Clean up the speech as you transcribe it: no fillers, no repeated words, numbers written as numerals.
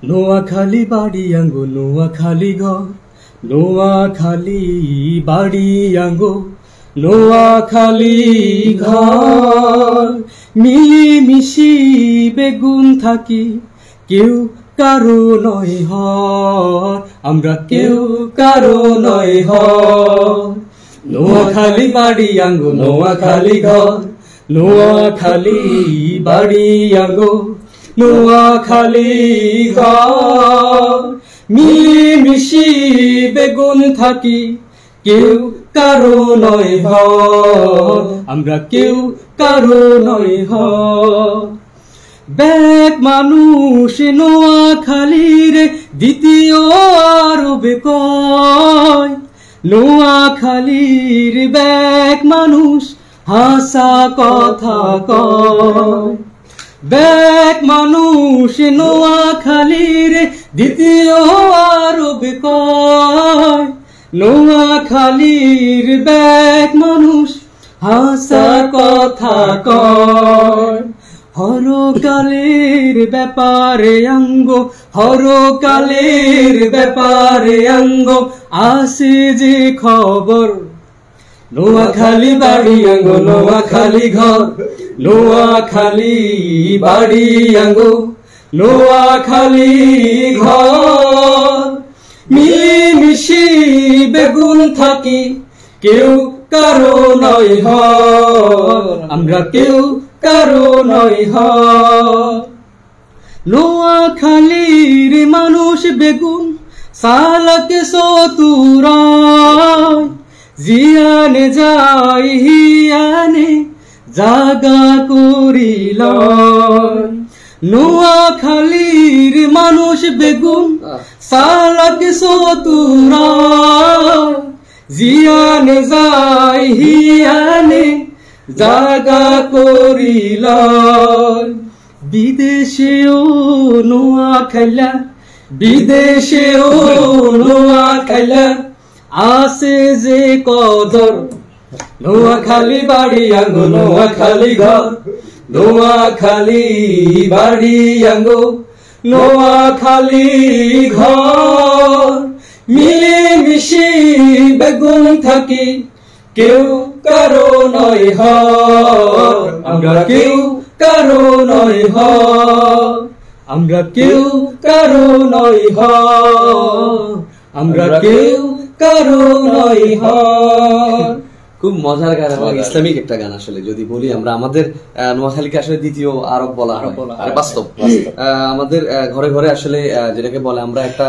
নোয়াখালী বাড়ি আঙ্গো নোয়াখালী ঘর, নোয়াখালী বাড়ি আঙ্গো নোয়াখালী ঘর। মিলিমিশি বেগুন থাকি, কেউ কারো নয় হর, আমরা কেউ কারো নয় হর। নোয়াখালী বাড়ি আঙ্গো নোয়াখালী ঘর, নোয়াখালী বাড়ি আঙ্গো নোয়াখালী ঘর। মিলিমিশি বেগুন থাকি, কেউ কারো নয় হর, আমরা কেউ কারো নয় হর। ব্যাক মানুষ নোয়াখালীর দ্বিতীয় আরবে কয়, নোয়াখালীর ব্যাক মানুষ হাসা কথা কয়। ব্যাক মানুষ নোয়াখালীর দ্বিতীয় আরবে কয়, নোয়াখালীর ব্যাক মানুষ হাসা কথা কয়। হরকালের ব্যাপারে অঙ্গ, হরকালের ব্যাপারে অঙ্গ আসে যে খবর। নোয়াখালী বাড়ি আঙ্গো নোয়াখালী ঘর, নোয়াখালী বাড়ি আঙ্গো নোয়াখালী ঘর। মিলিমিশি বেগুন থাকি, কেউ কারো নয় হর, আমরা কেউ কারো নয় হর। নোয়াখালীর মানুষ বেগুন সালাকে সতুরায়, জিয়ানে যাই হিয়ানে জাগা করিল। নোয়াখালীর মানুষ বেগুন সালাকে সতুরায়, জিয়ানে যাই হিয়ানে জাগা করিল। বিদেশেও নোয়াখাইলা, বিদেশেও নোয়াখাইলা আসে যে কদর। নোয়াখালী বাড়ি আঙ্গো নোয়াখালী ঘর, নোয়াখালী বাড়ি আঙ্গো নোয়াখালী ঘর। মিলিমিশি বেগুন থাকি, কেউ কারো নয় হর, আমরা কেউ কারো নয় হর, আমরা কেউ কারো নয় হর, আমরা কেউ কারো নয় হর। খুব মজার গান এবং ইসলামিক একটা গান। আসলে যদি বলি আমরা আমাদের নোয়াখালীকে আসলে দ্বিতীয় আরব বলা হয়, বাস্তব। আমাদের ঘরে ঘরে আসলে যেটাকে বলে আমরা একটা